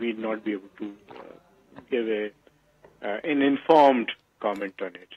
we'd not be able to give an informed comment on it.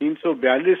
342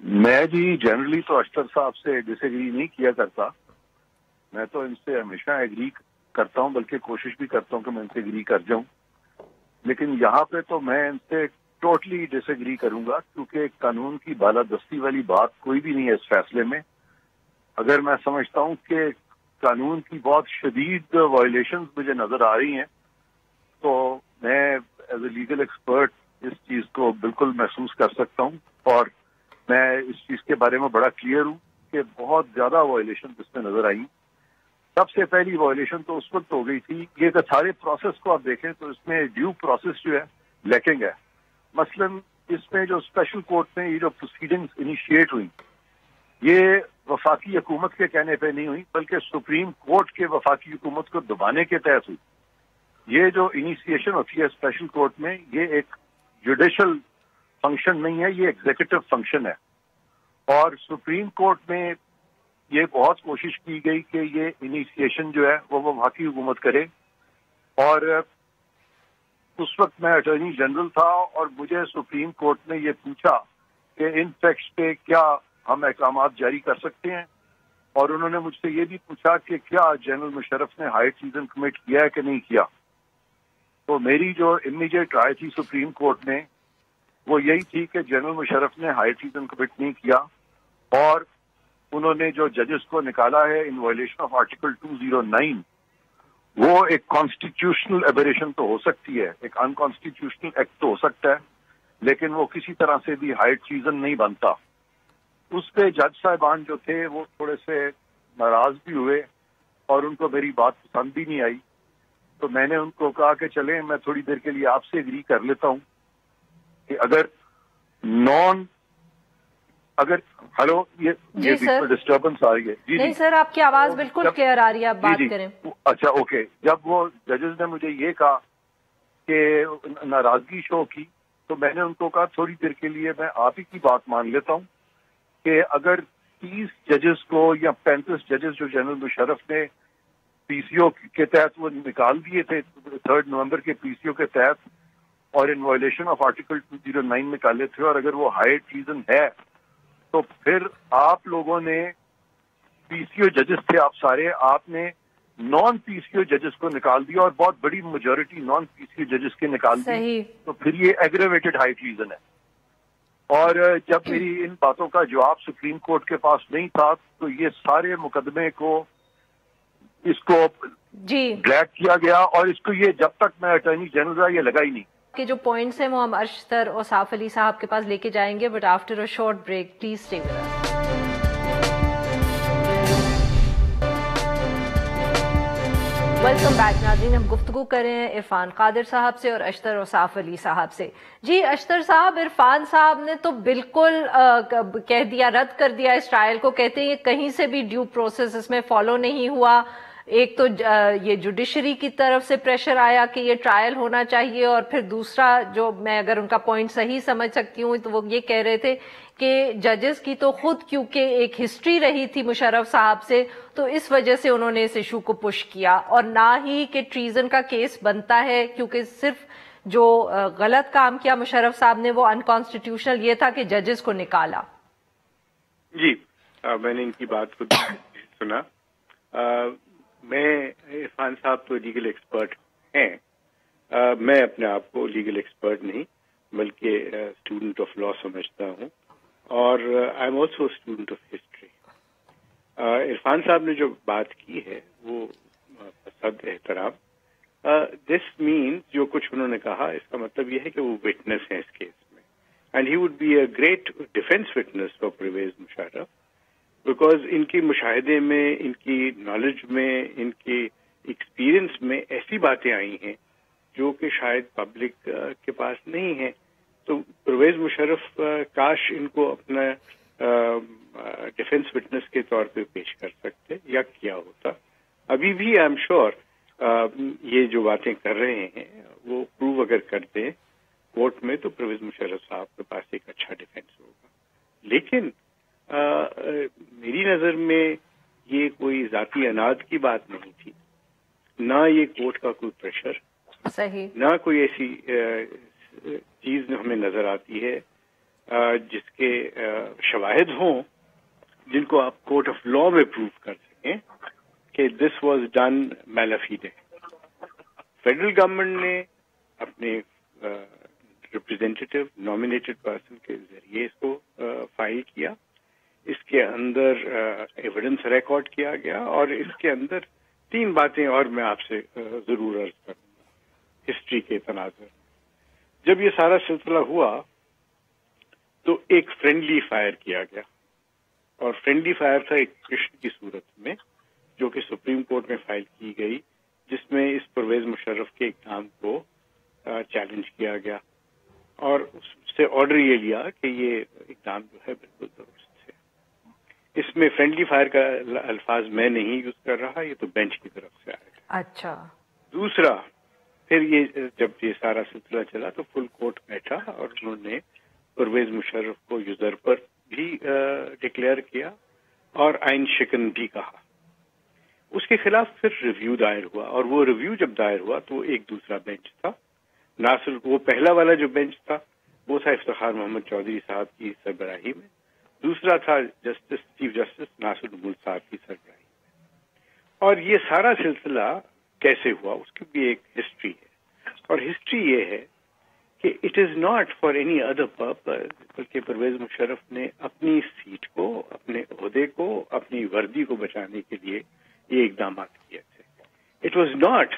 میں جی generally تو اشتر صاحب سے ڈس ایگری نہیں کیا کرتا. میں تو ان سے ہمیشہ ایگری کرتا ہوں, بلکہ کوشش بھی کرتا ہوں کہ میں ان سے ایگری کر جاؤں. لیکن یہاں پہ تو میں ان سے ٹوٹلی ڈس ایگری کروں گا, کیونکہ قانون کی بالادستی والی بات کوئی بھی نہیں ہے اس فیصلے میں. اگر میں سمجھتا ہوں کہ قانون کی بہت شدید وائلیشنز مجھے نظر آ رہی ہیں, تو میں ایز اے لیگل ایکسپرٹ اس چیز کو بالکل محسوس کر سکتا ہوں, اور میں اس چیز کے بارے میں بڑا کلیئر ہوں کہ بہت زیادہ وائلیشن اس میں نظر آئی. سب سے پہلی وائلیشن تو اس وقت ہو گئی تھی, یہ کہ سارے پروسیس کو آپ دیکھیں تو اس میں ڈیو پروسیس جو ہے لیکنگ ہے. مثلاً اس میں جو اسپیشل کورٹ میں یہ جو پروسیڈنگز انیشیٹ ہوئی, یہ وفاقی حکومت کے کہنے پہ نہیں ہوئی, بلکہ سپریم کورٹ کے وفاقی حکومت کو دبانے کے تحت ہوئی. یہ جو انیشیشن ہوتی ہے اسپیشل کورٹ میں, یہ ایک جوڈیشل فنکشن نہیں ہے, یہ ایگزیکٹو فنکشن ہے. اور سپریم کورٹ میں یہ بہت کوشش کی گئی کہ یہ انیشیشن جو ہے وہ وفاقی حکومت کرے. اور اس وقت میں اٹارنی جنرل تھا, اور مجھے سپریم کورٹ نے یہ پوچھا کہ ان فیکٹس پہ کیا ہم احکامات جاری کر سکتے ہیں, اور انہوں نے مجھ سے یہ بھی پوچھا کہ کیا جنرل مشرف نے ہائی ٹریزن کمٹ کیا ہے کہ نہیں کیا. تو میری جو امیڈیٹ رائے تھی سپریم کورٹ میں وہ یہی تھی کہ جنرل مشرف نے ہائی ٹریزن کمٹ نہیں کیا, اور انہوں نے جو ججز کو نکالا ہے ان وائلیشن آف آرٹیکل 209, وہ ایک کانسٹیٹیوشنل ایبریشن تو ہو سکتی ہے, ایک انکانسٹیٹیوشنل ایکٹ تو ہو سکتا ہے, لیکن وہ کسی طرح سے بھی ہائی ٹریزن نہیں بنتا. اس پہ جج صاحبان جو تھے وہ تھوڑے سے ناراض بھی ہوئے, اور ان کو میری بات پسند بھی نہیں آئی. تو میں نے ان کو کہا کہ چلیں میں تھوڑی دیر کے لیے آپ سے ایگری کر لیتا ہوں کہ اگر ہلو یہ ڈسٹربنس آ رہی ہے. جی نہیں سر, آپ کی آواز بالکل کلیئر آ رہی ہے, آپ بات کریں. اچھا اوکے. جب وہ ججز نے مجھے یہ کہا کہ ناراضگی شو کی, تو میں نے ان کو کہا تھوڑی دیر کے لیے میں آپ ہی کی بات مان لیتا ہوں کہ اگر 30 ججز کو یا 35 ججز جو جنرل مشرف نے پی سی او کے تحت وہ نکال دیے تھے 3 نومبر کے پی سی او کے تحت, اور ان وائلیشن آف آرٹیکل 209 نکالے تھے, اور اگر وہ ہائی ٹریزن ہے تو پھر آپ لوگوں نے پی سی او ججز تھے آپ سارے, آپ نے نان پی سی او ججز کو نکال دیا, اور بہت بڑی میجورٹی نان پی سی او ججز کے نکال دی, تو پھر یہ ایگریویٹڈ ہائی ٹریزن ہے. اور جب میری ان باتوں کا جواب سپریم کورٹ کے پاس نہیں تھا, تو یہ سارے مقدمے کو اس کو ڈریگ کیا گیا, اور اس کو یہ جب تک میں اٹارنی جنرل رہا یہ لگا ہی نہیں. کہ جو پوائنٹس ہیں وہ ہم اشتر اوصاف علی صاحب کے پاس لے کے جائیں گے, but after a short break please stay with us. Welcome back ناظرین, ہم گفتگو کر رہے ہیں عرفان قادر صاحب سے اور اشتر اوصاف علی صاحب سے. جی اشتر صاحب, عرفان صاحب نے تو بالکل کہہ دیا, رد کر دیا اس ٹرائل کو, کہتے ہیں کہیں سے بھی ڈیو پروسیس اس میں فالو نہیں ہوا. ایک تو یہ جوڈیشری کی طرف سے پریشر آیا کہ یہ ٹرائل ہونا چاہیے, اور پھر دوسرا جو میں اگر ان کا پوائنٹ صحیح سمجھ سکتی ہوں تو وہ یہ کہہ رہے تھے کہ ججز کی تو خود کیونکہ ایک ہسٹری رہی تھی مشرف صاحب سے, تو اس وجہ سے انہوں نے اس ایشو کو پش کیا, اور نہ ہی کہ ٹریزن کا کیس بنتا ہے, کیونکہ صرف جو غلط کام کیا مشرف صاحب نے وہ انکانسٹیٹیوشنل یہ تھا کہ ججز کو نکالا. جی میں نے ان کی بات کو سنا. میں عرفان صاحب تو لیگل ایکسپرٹ ہیں, میں اپنے آپ کو لیگل ایکسپرٹ نہیں بلکہ اسٹوڈنٹ آف لا سمجھتا ہوں, اور I am also student of history. Irfan صاحب نے جو بات کی ہے وہ صد احترام. دس مینس جو کچھ انہوں نے کہا اس کا مطلب یہ ہے کہ وہ وٹنس ہیں اس کیس میں, and he would be a great defence witness for Pervez Musharraf, because ان کی مشاہدے میں, ان کی نالج میں, ان کی ایکسپیرئنس میں ایسی باتیں آئی ہیں جو کہ شاید پبلک کے پاس نہیں ہیں. تو پرویز مشرف کاش ان کو اپنا ڈیفینس وٹنس کے طور پہ پیش کر سکتے یا کیا ہوتا. ابھی بھی آئی ایم شیور یہ جو باتیں کر رہے ہیں وہ پروو اگر کرتے ہیں کورٹ میں تو پرویز مشرف صاحب کے پاس ایک اچھا ڈیفینس ہوگا. لیکن میری نظر میں یہ کوئی ذاتی اناد کی بات نہیں تھی, نہ یہ کورٹ کا کوئی پریشر, صحیح, نہ کوئی ایسی چیز ہمیں نظر آتی ہے جس کے شواہد ہوں جن کو آپ کورٹ آف لا میں پروو کر سکیں کہ this was done mala fide. Federal government نے اپنے ریپرزینٹیٹو نامینیٹڈ پرسن کے ذریعے اس کو فائل کیا. اس کے اندر ایویڈنس ریکارڈ کیا گیا اور اس کے اندر 3 باتیں اور میں آپ سے ضرور عرض کروں گا ہسٹری کے تناظر. جب یہ سارا سلسلہ ہوا تو ایک فرینڈلی فائر کیا گیا اور فرینڈلی فائر تھا ایک پٹیشن کی صورت میں جو کہ سپریم کورٹ میں فائل کی گئی جس میں اس پرویز مشرف کے اقدام کو چیلنج کیا گیا اور اس سے آرڈر یہ لیا کہ یہ اقدام جو ہے بالکل درست ہے. اس میں فرینڈلی فائر کا الفاظ میں نہیں یوز کر رہا, یہ تو بینچ کی طرف سے آئے گا. اچھا. دوسرا پھر یہ جب یہ سارا سلسلہ چلا تو فل کورٹ بیٹھا اور انہوں نے پرویز مشرف کو یوزرپر بھی ڈکلیئر کیا اور آئین شکن بھی کہا. اس کے خلاف پھر ریویو دائر ہوا اور وہ ریویو جب دائر ہوا تو ایک دوسرا بینچ تھا. ناصر وہ پہلا والا جو بینچ تھا وہ تھا افتخار محمد چودھری صاحب کی سربراہی میں, دوسرا تھا چیف جسٹس ناصر الملک صاحب کی سربراہی میں. اور یہ سارا سلسلہ کیسے ہوا اس کی بھی ایک ہسٹری ہے اور ہسٹری یہ ہے کہ it is not for any other purpose, بلکہ پرویز مشرف نے اپنی سیٹ کو, اپنے عہدے کو, اپنی وردی کو بچانے کے لیے یہ اقدامات کیے تھے. It was not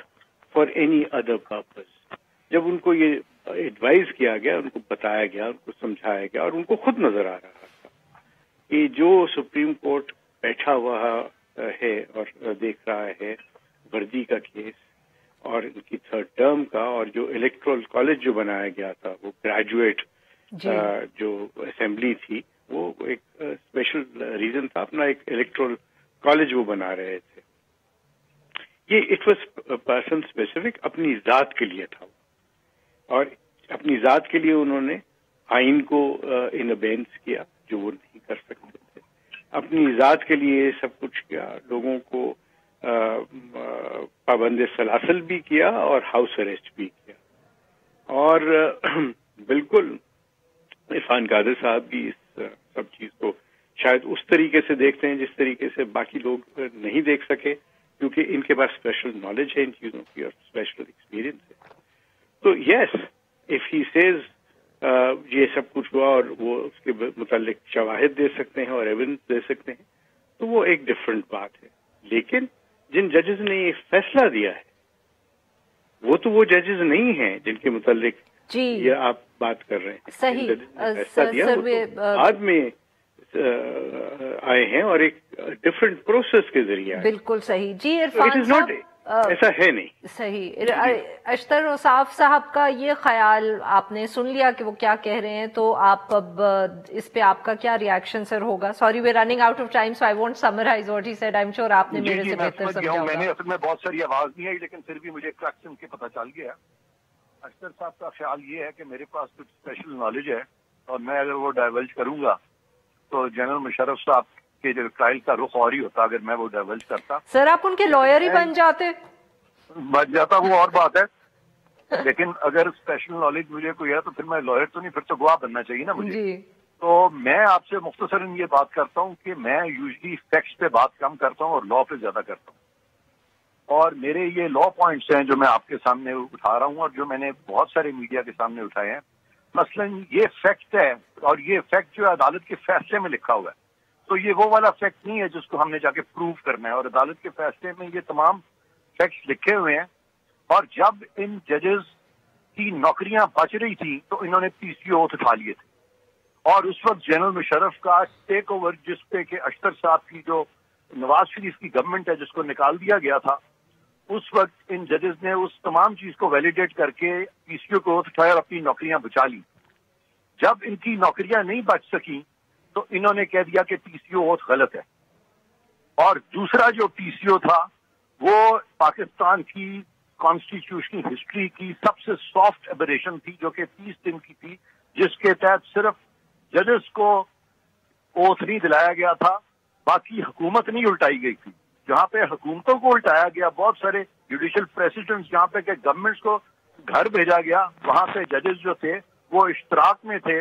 for any other purpose. جب ان کو یہ ایڈوائز کیا گیا, ان کو بتایا گیا, ان کو سمجھایا گیا اور ان کو خود نظر آ رہا تھا کہ جو سپریم کورٹ بیٹھا ہوا ہے اور دیکھ رہا ہے وردی کا کیس اور ان کی 3rd ٹرم کا, اور جو الیکٹورل کالج جو بنایا گیا تھا وہ گریجویٹ جو اسمبلی تھی وہ ایک اسپیشل ریزن تھا, اپنا ایک الیکٹورل کالج وہ بنا رہے تھے. یہ اٹ واز پرسن اسپیسیفک, اپنی ذات کے لیے تھا اور اپنی ذات کے لیے انہوں نے آئین کو ان ابینس کیا جو وہ نہیں کر سکتے تھے. اپنی ذات کے لیے سب کچھ کیا, لوگوں کو پابند سلاسل بھی کیا اور ہاؤس اریسٹ بھی کیا. اور بالکل عرفان قادر صاحب بھی اس سب چیز کو شاید اس طریقے سے دیکھتے ہیں جس طریقے سے باقی لوگ نہیں دیکھ سکے, کیونکہ ان کے پاس اسپیشل نالج ہے ان چیزوں کی اور اسپیشل ایکسپیرئنس ہے. تو یس اف ہی سیز یہ سب کچھ ہوا اور وہ اس کے متعلق شواہد دے سکتے ہیں اور ایویڈنس دے سکتے ہیں تو وہ ایک ڈفرنٹ بات ہے. لیکن جن ججز نے یہ فیصلہ دیا ہے وہ ججز نہیں ہیں جن کے متعلق یہ آپ بات کر رہے ہیں. صحیح. فیصلہ دیا بعد میں آئے ہیں اور ایک ڈفرنٹ پروسیس کے ذریعے. بالکل صحیح. جی عرفان صاحب ایسا ہے نہیں. صحیح. اشتر اوصاف صاحب کا یہ خیال آپ نے سن لیا کہ وہ کیا کہہ رہے ہیں, تو آپ اب اس پہ آپ کا کیا ریئیکشن سر ہوگا؟ Sorry we running out of time so I won't summarise what he said. I am sure آپ نے میرے سے بہتر سمجھا ہوگا. میں نے اصل میں بہت ساری آواز نہیں آئی لیکن پھر بھی مجھے کریکٹ سن کے پتہ چل گیا. اشتر صاحب کا خیال یہ ہے کہ میرے پاس کچھ اسپیشل نالج ہے اور میں اگر وہ ڈائیولج کروں گا تو جنرل مشرف صاحب کے جو ٹرائل کا رخ اور ہی ہوتا اگر میں وہ ڈائیولج کرتا. سر آپ ان کے لائر ہی بن جاتا وہ اور بات ہے, لیکن اگر اسپیشل نالج مجھے کوئی ہے تو پھر میں لائر تو نہیں, پھر تو گواہ بننا چاہیے نا مجھے. تو میں آپ سے مختصراً یہ بات کرتا ہوں کہ میں یوزلی فیکٹس پہ بات کم کرتا ہوں اور لا پہ زیادہ کرتا ہوں. اور میرے یہ لا پوائنٹس ہیں جو میں آپ کے سامنے اٹھا رہا ہوں اور جو میں نے بہت سارے میڈیا کے سامنے اٹھائے ہیں. مثلاً یہ فیکٹ ہے اور یہ فیکٹ جو عدالت کے فیصلے میں لکھا ہوا ہے, تو یہ وہ والا فیکٹ نہیں ہے جس کو ہم نے جا کے پروو کرنا ہے. اور عدالت کے فیصلے میں یہ تمام فیکٹس لکھے ہوئے ہیں. اور جب ان ججز کی نوکریاں بچ رہی تھیں تو انہوں نے PCO اوتھ اٹھا لیے تھے. اور اس وقت جنرل مشرف کا ٹیک اوور جس پہ کہ اشتر صاحب کی جو نواز شریف کی گورنمنٹ ہے جس کو نکال دیا گیا تھا, اس وقت ان ججز نے اس تمام چیز کو ویلیڈیٹ کر کے PCO کو اوتھ اٹھایا اور اپنی نوکریاں بچا لی. جب ان کی نوکریاں نہیں بچ سکیں تو انہوں نے کہہ دیا کہ PCO اوتھ غلط ہے. اور دوسرا جو PCO تھا وہ پاکستان کی کانسٹیٹیوشنل ہسٹری کی سب سے سافٹ ایبریشن تھی جو کہ 30 دن کی تھی, جس کے تحت صرف ججز کو اوتھ نہیں دلایا گیا تھا, باقی حکومت نہیں الٹائی گئی تھی. جہاں پہ حکومتوں کو الٹایا گیا, بہت سارے جوڈیشل پریسیڈنٹس جہاں پہ کہ گورنمنٹس کو گھر بھیجا گیا, وہاں پہ ججز جو تھے وہ اشتراک میں تھے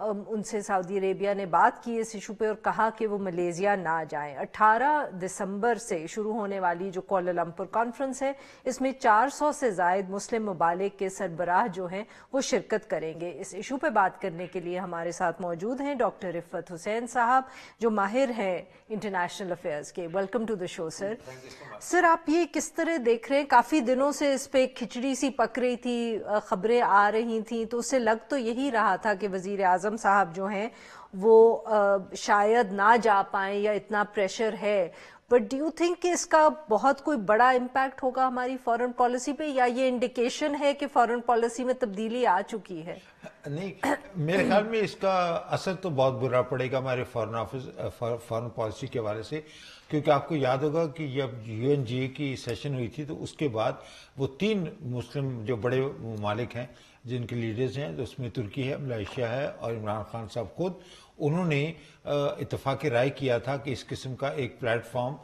ان سے سعودی عربیہ نے بات کی اس ایشو پہ اور کہا کہ وہ ملیزیا نہ جائیں. 18 دسمبر سے شروع ہونے والی جو کوالالمپور کانفرنس ہے اس میں 400 سے زائد مسلم ممالک کے سربراہ جو ہیں وہ شرکت کریں گے. اس ایشو پہ بات کرنے کے لیے ہمارے ساتھ موجود ہیں ڈاکٹر رفعت حسین صاحب جو ماہر ہیں انٹرنیشنل افیئرز کے. ویلکم ٹو دا شو سر. سر آپ یہ کس طرح دیکھ رہے ہیں؟ کافی دنوں سے اس پہ کھچڑی سی پک رہی تھی, خبریں آ رہی تھیں, تو اس سے لگ تو یہی رہا تھا کہ وزیر اعظم صاحب جو ہیں وہ شاید نہ جا پائیں یا اتنا پریشر ہے. بٹ ڈو یو تھنک کہ اس کا بہت کوئی بڑا امپیکٹ ہوگا ہماری فارن پالیسی پہ, یا یہ انڈیکیشن ہے کہ فارن پالیسی میں تبدیلی آ چکی ہے؟ نہیں, میرے خیال میں اس کا اثر تو بہت برا پڑے گا ہمارے فارن پالیسی کے حوالے سے, کیونکہ آپ کو یاد ہوگا کہ جب یو این جی اے کی سیشن ہوئی تھی تو اس کے بعد وہ 3 مسلم جو بڑے ممالک ہیں جن کے لیڈرز ہیں, اس میں ترکی ہے, ملائیشیا ہے اور عمران خان صاحب خود, انہوں نے اتفاق رائے کیا تھا کہ اس قسم کا ایک پلیٹ فارم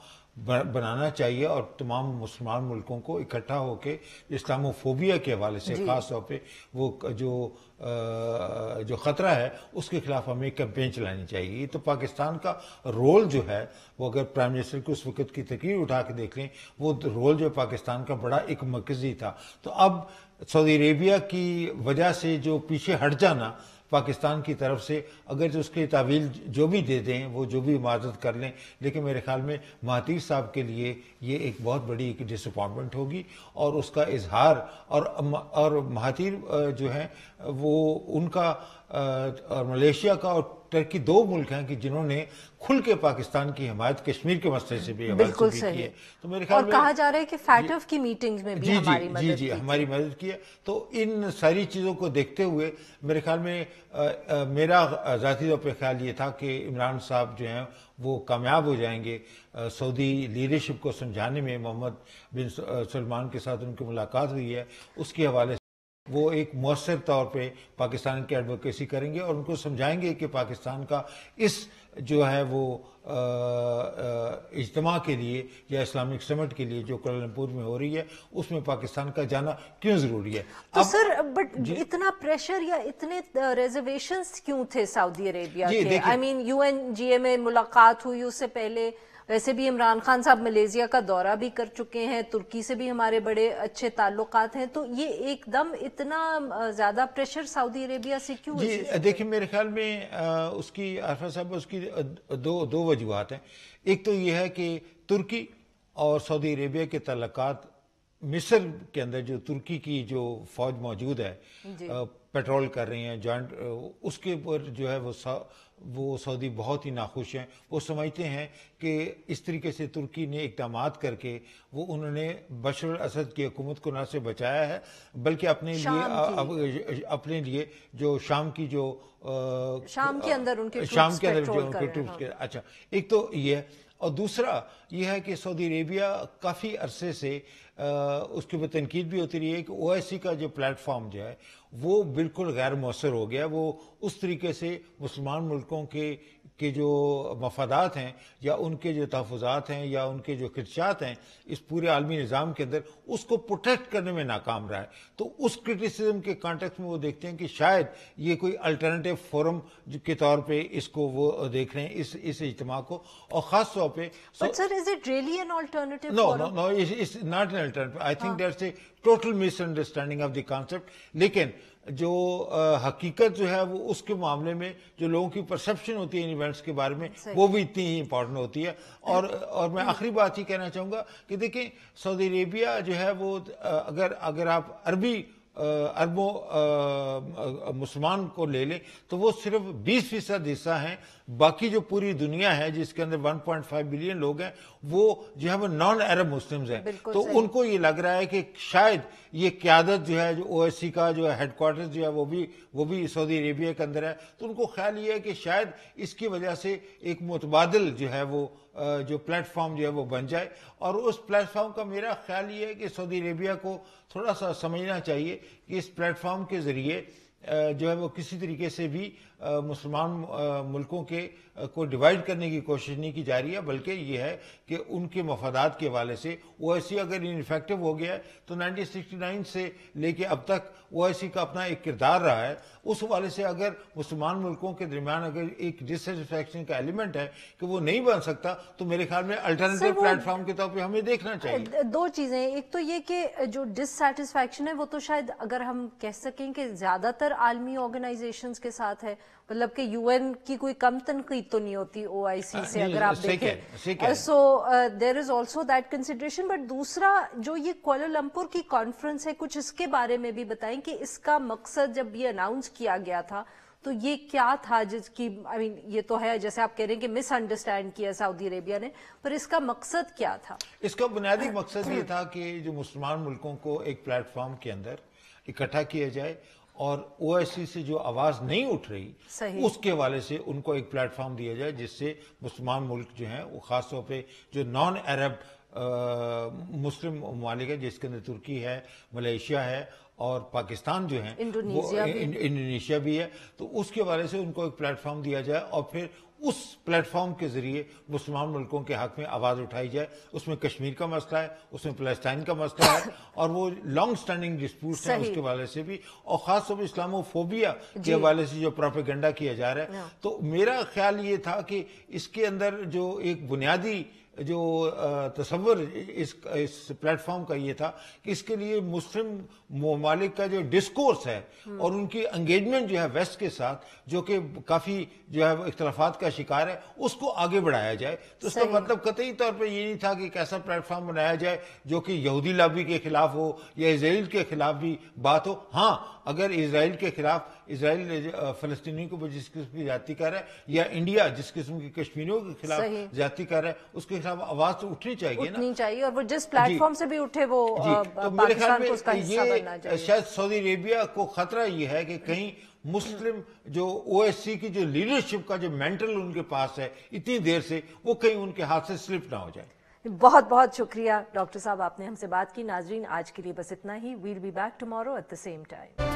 بنانا چاہیے اور تمام مسلمان ملکوں کو اکٹھا ہو کے اسلاموفوبیا کے حوالے سے خاص طور پہ وہ جو خطرہ ہے اس کے خلاف ہمیں کیمپین چلانی چاہیے. تو پاکستان کا رول جو ہے وہ اگر پرائم منسٹر کو اس وقت کی تقریر اٹھا کے دیکھ لیں, وہ رول جو پاکستان کا بڑا ایک مرکزی تھا. تو اب سعودی عربیہ کی وجہ سے جو پیچھے ہٹ جانا پاکستان کی طرف سے, اگر جو اس کی تعویل جو بھی دے دیں, وہ جو بھی معذرت کر لیں, لیکن میرے خیال میں مہاتیر صاحب کے لیے یہ ایک بہت بڑی ایک ڈس اپوائنٹمنٹ ہوگی. اور اس کا اظہار اور مہاتیر جو ہیں وہ ان کا اور ملیشیا کا اور ٹرکی 2 ملک ہیں کہ جنہوں نے کھل کے پاکستان کی حمایت کشمیر کے مسئلے سے بھی بالکل صحیح. تو میرے خیال اور کہا جا رہا ہے کہ فیٹف کی میٹنگز میں بھی ہماری مدد کی. ہماری مدد کی ہے. تو ان ساری چیزوں کو دیکھتے ہوئے میرے خیال میں میرا ذاتی طور پہ خیال یہ تھا کہ عمران صاحب جو ہیں وہ کامیاب ہو جائیں گے سعودی لیڈرشپ کو سمجھانے میں. محمد بن سلمان کے ساتھ ان کی ملاقات ہوئی ہے, اس کے حوالے سے وہ ایک مؤثر طور پہ پاکستان کی ایڈوکیسی کریں گے اور ان کو سمجھائیں گے کہ پاکستان کا اس جو ہے وہ اجتماع کے لیے یا اسلامک سمٹ کے لیے جو کوالالمپور میں ہو رہی ہے اس میں پاکستان کا جانا کیوں ضروری ہے. تو سر بٹ اتنا پریشر یا اتنے ریزرویشنز کیوں تھے سعودی عربیہ کے؟ آئی مین یو این جی اے میں ملاقات ہوئی, اس سے پہلے ویسے بھی عمران خان صاحب ملیزیا کا دورہ بھی کر چکے ہیں, ترکی سے بھی ہمارے بڑے اچھے تعلقات ہیں, تو یہ ایک دم اتنا زیادہ پریشر سعودی عربیہ سے کیوں؟ جی دیکھیں, میرے خیال میں اس کی عارفہ صاحب اس کی دو وجوہات ہیں. ایک تو یہ ہے کہ ترکی اور سعودی عربیہ کے تعلقات, مصر کے اندر جو ترکی کی جو فوج موجود ہے پیٹرول کر رہی ہیں جوائنٹ, اس کے اوپر جو ہے وہ سعودی بہت ہی ناخوش ہیں. وہ سمجھتے ہیں کہ اس طریقے سے ترکی نے اقدامات کر کے وہ انہوں نے بشر الاسد کی حکومت کو نہ سے بچایا ہے بلکہ اپنے لیے جو شام کی جو شام کے اندر ان کے ٹروپس کے. اچھا, ایک تو یہ ہے. اور دوسرا یہ ہے کہ سعودی عربیہ کافی عرصے سے اس کے اوپر تنقید بھی ہوتی رہی ہے کہ او ایس سی کا جو پلیٹ فارم جو ہے وہ بالکل غیر مؤثر ہو گیا. وہ اس طریقے سے مسلمان ملکوں کے جو مفادات ہیں یا ان کے جو تحفظات ہیں یا ان کے جو خدشات ہیں اس پورے عالمی نظام کے اندر, اس کو پروٹیکٹ کرنے میں ناکام رہا ہے. تو اس کرٹیسزم کے کانٹیکس میں وہ دیکھتے ہیں کہ شاید یہ کوئی الٹرنیٹیو فورم کے طور پہ اس کو وہ دیکھ رہے ہیں اس اجتماع کو. اور خاص طور پہ But sir, is it really an alternative forum? No, it's not an alternative. I think that's a total misunderstanding of the concept. لیکن جو حقیقت جو ہے وہ اس کے معاملے میں جو لوگوں کی پرسپشن ہوتی ہے ان ایونٹس کے بارے میں وہ بھی اتنی ہی امپورٹنٹ ہوتی ہے. اور میں آخری بات یہ کہنا چاہوں گا کہ دیکھیں, سعودی عربیہ جو ہے وہ اگر آپ اربوں مسلمان کو لے لیں تو وہ صرف 20% حصہ ہیں. باقی جو پوری دنیا ہے جس کے اندر 1.5 بلین لوگ ہیں وہ جو ہے وہ نان عرب مسلمز ہیں. تو ان کو یہ لگ رہا ہے کہ شاید یہ قیادت جو ہے جو او ایس سی کا جو ہیڈ کوارٹر جو ہے وہ بھی سعودی عربیہ کے اندر ہے. تو ان کو خیال یہ ہے کہ شاید اس کی وجہ سے ایک متبادل جو ہے وہ جو پلیٹ فارم جو ہے وہ بن جائے. اور اس پلیٹ فارم کا میرا خیال یہ ہے کہ سعودی عربیہ کو تھوڑا سا سمجھنا چاہیے کہ اس پلیٹ فارم کے ذریعے جو ہے وہ کسی طریقے سے بھی مسلمان ملکوں کے کو ڈیوائیڈ کرنے کی کوشش نہیں کی جا رہی ہے، بلکہ یہ ہے کہ ان کے مفادات کے حوالے سے او آئی سی اگر انفیکٹو ہو گیا ہے تو 1969 سے لے کے اب تک او آئی سی کا اپنا ایک کردار رہا ہے، اس حوالے سے اگر مسلمان ملکوں کے درمیان اگر ایک ڈسسیٹسفیکشن کا ایلیمنٹ ہے کہ وہ نہیں بن سکتا تو میرے خیال میں الٹرنیٹیو پلیٹ فارم کے طور پہ ہمیں دیکھنا چاہیے۔ دو چیزیں، ایک تو یہ کہ جو ڈسسیٹسفیکشن ہے وہ تو شاید اگر ہم کہہ سکیں کہ زیادہ تر عالمی آرگنائزیشنز کے ساتھ ہے، مطلب کہ یو این کی کوئی کم تنقید تو نہیں ہوتی او آئی سی سے اگر آپ دیکھیں، so there is also that consideration. But دوسرا جو یہ کوالالمپور کی کانفرنس ہے، کچھ اس کے بارے میں بھی بتائیں کہ اس کا مقصد جب یہ اناؤنس کیا گیا تھا تو یہ کیا تھا، جس کی یہ تو ہے جیسے آپ کہہ رہے ہیں کہ مس انڈرسٹینڈ کیا سعودی عربیہ نے، پر اس کا مقصد کیا تھا؟ اس کا بنیادی مقصد یہ تھا کہ جو مسلمان ملکوں کو ایک پلیٹ فارم کے اندر اکٹھا کیا جائے اور او آئی سی سے جو آواز نہیں اٹھ رہی اس کے حوالے سے ان کو ایک پلیٹ فارم دیا جائے، جس سے مسلمان ملک جو ہیں وہ خاص طور پہ جو نان عرب مسلم ممالک ہے، جس کے اندر ترکی ہے، ملیشیا ہے اور پاکستان جو ہیں، انڈونیشیا بھی ہے، تو اس کے حوالے سے ان کو ایک پلیٹ فارم دیا جائے اور پھر اس پلیٹ فارم کے ذریعے مسلمان ملکوں کے حق میں آواز اٹھائی جائے۔ اس میں کشمیر کا مسئلہ ہے، اس میں فلسطین کا مسئلہ ہے اور وہ لانگ سٹینڈنگ ڈسپیوٹس ہیں، اس کے حوالے سے بھی، اور خاص طور پر اسلاموفوبیا کے حوالے سے جو پروپیگنڈا کیا جا رہا ہے۔ تو میرا خیال یہ تھا کہ اس کے اندر جو ایک بنیادی جو تصور اس پلیٹ فارم کا یہ تھا کہ اس کے لیے مسلم ممالک کا جو ڈسکورس ہے اور ان کی انگیجمنٹ جو ہے ویسٹ کے ساتھ، جو کہ کافی جو ہے اختلافات کا شکار ہے، اس کو آگے بڑھایا جائے۔ تو اس کا مطلب قطعی طور پہ یہ نہیں تھا کہ ایک ایسا پلیٹ فارم بنایا جائے جو کہ یہودی لابی کے خلاف ہو یا اسرائیل کے خلاف بھی بات ہو۔ ہاں، اگر اسرائیل کے خلاف، اسرائیل فلسطینیوں کو جس قسم کی زیادتی کر رہا ہے یا انڈیا جس قسم کی کشمیریوں کے خلاف زیادتی کر رہا ہے، اس کے خلاف آواز تو اٹھنی چاہیے نا، اٹھنی چاہیے، اور وہ جس پلیٹ فارم سے بھی اٹھے وہ پاکستان کو اس کا حصہ بننا چاہیے۔ شاید سعودی عربیہ کو خطرہ یہ ہے کہ کہیں مسلم جو او ایس سی کی جو لیڈرشپ کا جو مینٹل ان کے پاس ہے اتنی دیر سے، وہ کہیں ان کے ہاتھ سے سلپ نہ ہو جائے۔ بہت بہت شکریہ ڈاکٹر صاحب، آپ نے ہم سے بات کی۔ ناظرین، آج کے لیے بس اتنا ہی۔ We'll be back tomorrow at the same time.